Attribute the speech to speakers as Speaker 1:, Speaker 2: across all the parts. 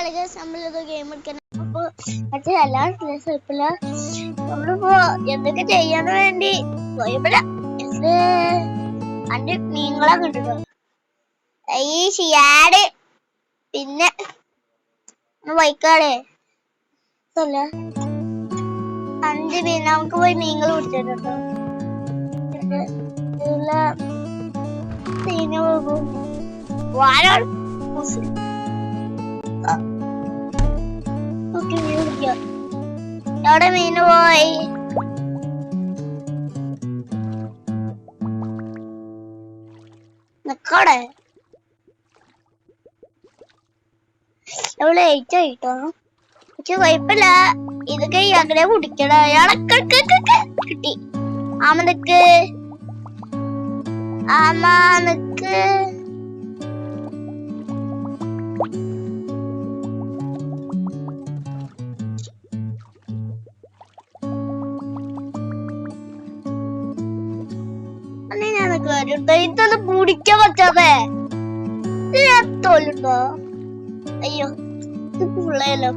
Speaker 1: നമ്മളത് ഗെയിം എടുക്കണം. അപ്പൊ എല്ലാ കുഴപ്പമില്ല. നമ്മളിപ്പോ എന്തൊക്കെ ചെയ്യാൻ വേണ്ടി അന്റെ മീനുകളെ കണ്ടിട്ടോ ഈ ഷിയാട് പിന്നെ വൈക്കാളെ അഞ്ച് മീൻ നമുക്ക് പോയി മീനുകൾ പിടിച്ചിട്ടോ. എവിടെ മീന് പോയി? നിക്കടെ എവിടെ ഏറ്റായിട്ടോ. പക്ഷെ കുഴപ്പമില്ല, ഇതൊക്കെ അങ്ങനെ കുടിക്കണ കിട്ടി. ആമ നിക്ക് ഇതൊന്ന് പിടിക്കാൻ പറ്റാതെ തോലുണ്ടോ? അയ്യോ ഇത് പിള്ളയല്ലോ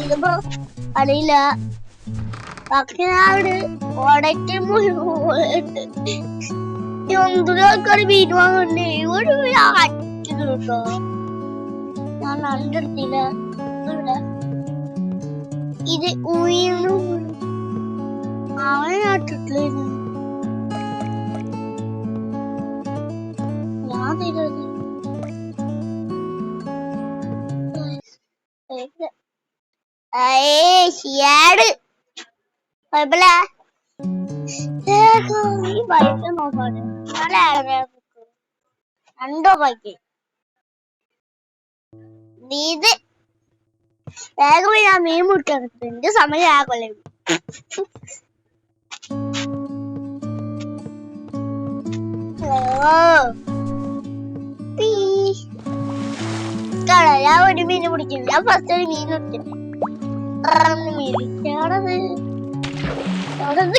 Speaker 1: ഇതിപ്പോ അറിയില്ല. എന്തൊരു ആൾക്കാര് മീൻ വാങ്ങണ്ടേ കേട്ടോ. ഞാൻ കണ്ടെടുത്തില്ല. ഇത് ഉയർന്നു അവനാട്ടിട്ടില്ലായിരുന്നു. ഞാൻ തരുന്നത് ഷിയാട് കുഴപ്പമില്ല. ഈ ബൈക്ക് നോക്കാണ് രണ്ടോ ബൈക്ക് ഇത് വേഗം ഞാൻ മീൻ മുട്ടാൻ എന്റെ സമയം ആകൊല്ലേ. ഞാൻ ഒരു മീൻ പിടിക്കുന്നു. ഞാൻ ഫസ്റ്റ് ഒരു മീൻ പിടിക്കുന്നു.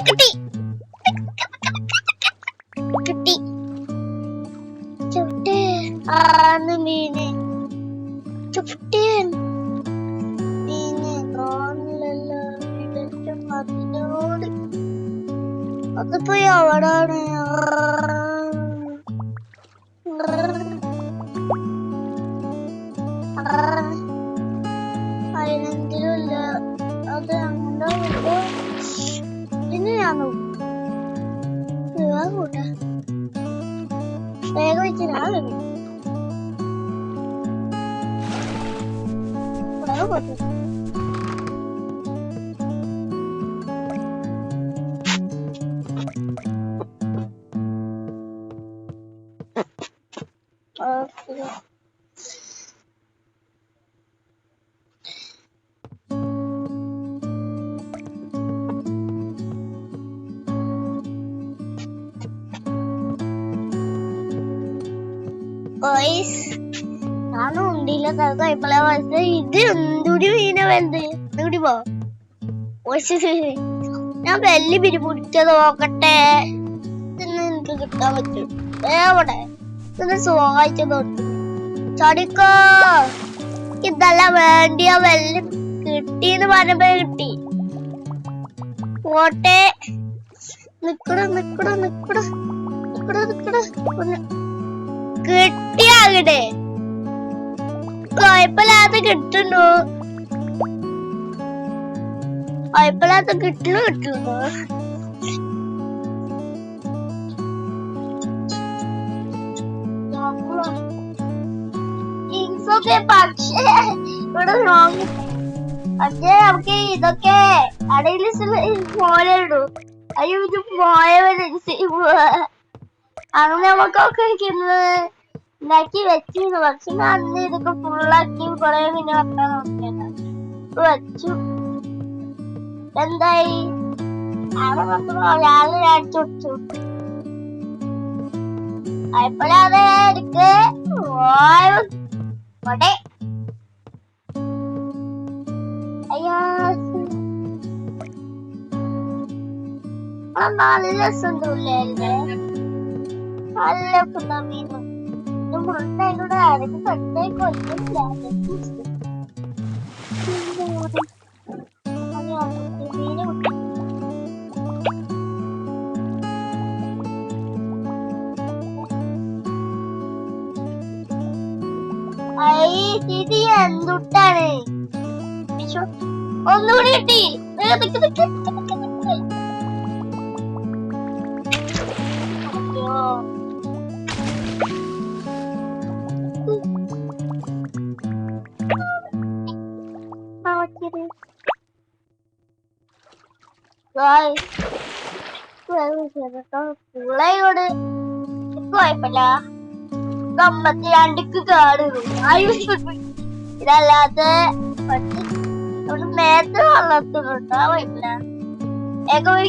Speaker 1: കിട്ടി കിട്ടി ചുട്ട് മീന് ചുട്ടൻ മീന് കാണില്ലല്ലോ. അതിനോട് അതിപ്പോ എവിടാണ്? അതിനെന്തിലുമില്ല. അത് ഉണ്ടോ ഇതിന് ഞാൻ കൂട്ടെ വേഗം വെച്ച് ഞാൻ പോട്ടെ. ഞാനും ഉണ്ടില്ല കുഴപ്പമില്ല. പക്ഷെ ഇത് എന്തൊരു മീന വലുത് കൂടി പോ. ഞാൻ വെല്ലി പിടിച്ചത് നോക്കട്ടെ. ഇന്ന് എനിക്ക് കിട്ടാൻ പറ്റും. എവിടെ ഇന്ന് സഹായിച്ചത് ചടിക്കോ. ഇതല്ല വേണ്ടിയ വെല്ലി കിട്ടിന്ന് പറഞ്ഞപ്പോ കിട്ടി. പോട്ടെ നിക്കട നിക്കട നിക്കട നിക്കട നിക്കട കിട്ടിയാകട്ടെ. കുഴപ്പമില്ലാത്ത കിട്ടുന്നു. കുഴപ്പമില്ലാത്ത കിട്ടുന്നു. പക്ഷേ ഇവിടെ പക്ഷേ നമുക്ക് ഇതൊക്കെ അടയിൽ പോലെയുള്ളൂ. അയ്യോ ഇത് പോയവര് അങ്ങനെ നമുക്കൊക്കെ ഉണ്ടാക്കി വെച്ചിരുന്നു. പക്ഷെ ഞാൻ അന്ന് ഇതൊക്കെ ഫുള്ളാക്കി കുറെ പിന്നെ വെക്കാൻ നോക്കിയാണ് വെച്ചു. എന്തായി ഒരാള് അടിച്ചു വെച്ചു. അയപ്പഴാതെ എടുക്ക് അയ്യോ നല്ല രസം തോന്നില്ലേ? നല്ല മീനും മുഴുവനായിക്കൂടെ അതൊക്കെ സ്വന്തമായി കൊല്ലുന്നില്ല. ഇത് എന്തുട്ടാണ്? ഒന്നുകൂടി കിട്ടി. പുള്ളയോട് കുഴപ്പമില്ല. 52 കാടുള്ളൂ. ഇതല്ലാത്ത നേരത്തെ വളർത്തുന്നുണ്ടോ? കുഴപ്പമില്ല.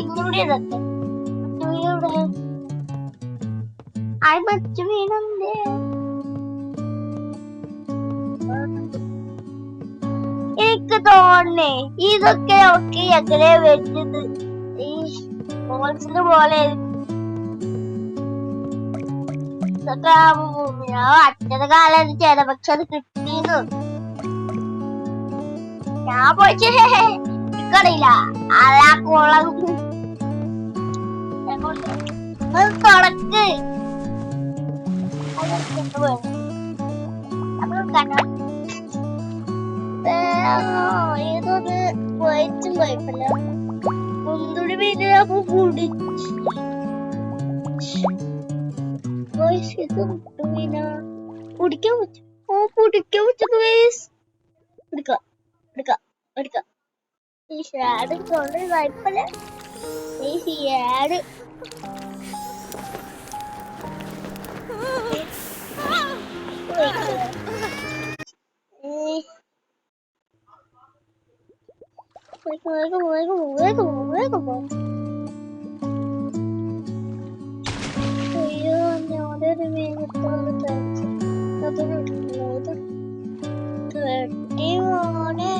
Speaker 1: ഇങ്ങൂടി ഇതൊക്കെ മറ്റു മീനുണ്ട്. എനിക്ക് തോന്നേ ഇതൊക്കെ ഒക്കെ എങ്ങനെ വെച്ചത് ഈ മോൾസിന് പോലെ ഇതൊക്കെ അച്ഛന്റെ കാലം ചെയ്ത. പക്ഷെ അത് കിട്ടീന്ന് ഞാൻ പോയിച്ചേ എനിക്കറിയില്ല. അതാ കുളം തുടക്ക് ഏതൊന്ന് പോയിട്ടും കുഴപ്പമില്ല. മുന്തുടി പിന്നെ അപ്പൊ ഇത് പിന്നെ കുടിക്കാൻ പറ്റും. കുടിക്കാൻ പറ്റുന്നു. എടുക്കാം എടുക്കാം എടുക്കാം. ഈ ഷാഡ് കൊണ്ട് കുഴപ്പമില്ല. ഈ ഷാഡ് അയ്യോ ഞാനൊരു മീൻ കെട്ടി മോനെ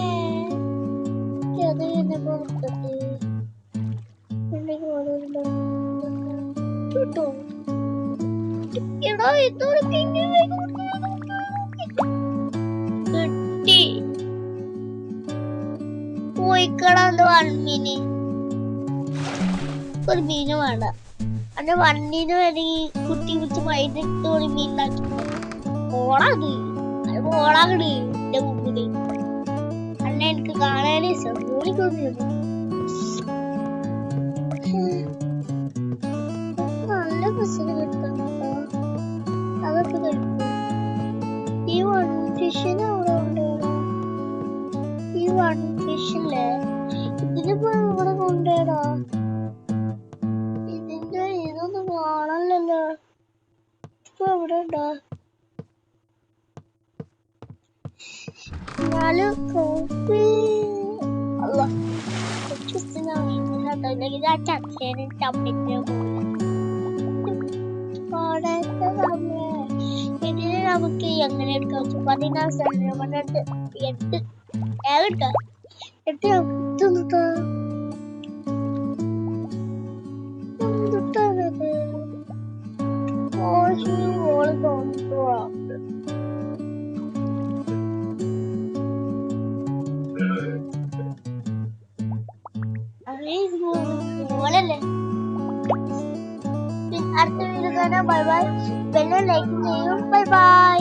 Speaker 1: അത് എന്നെ പുറത്തെത്തി കിട്ടോ? എടാ ഇതോടെ കിട്ടി. പോയിക്കളാന്ന് വണ്ണീന് ഒരു മീന് വേണ്ട. അന്റെ വണ്ണീന് വേണ്ടി കുട്ടി കുത്തി മൈദിട്ട് ഒരു മീനാക്കി ഓളാത്. അത് ഓളാകട് എന്റെ മുമ്പില്. അന്നെ എനിക്ക് കാണാനേ സമ്മതിക്കൊന്നുമില്ല. നല്ല ബസ്സിന് കിട്ടാൻ അതൊക്കെ കഴിക്കും. ഈ വൺ ഫിഷിന് അവിടെ കൊണ്ടുവരാ. ഈ വൺ ഫിഷില്ലേ ഇതിനിപ്പോ ഇവിടെ കൊണ്ടുവരാ. ഇതിന്റെ ഇതൊന്നും കാണാനല്ലോ. ഇപ്പൊ എവിടെ ഉണ്ടാ? എന്നാലും കോപ്പി അല്ല ചക്കേനെ ചപ്പിട്ട് ഇതിന് നമുക്ക് എങ്ങനെ എടുക്കാം? 16 8 ഏട്ടാ 8 എന്തുട്ടാണത്? ഓള് തോന്നുവാ ഓളല്ലേ. അടുത്ത വീഡിയോ കാണാം. Bye bye. പിന്നെ ലൈക്ക് ചെയ്യും. Bye bye.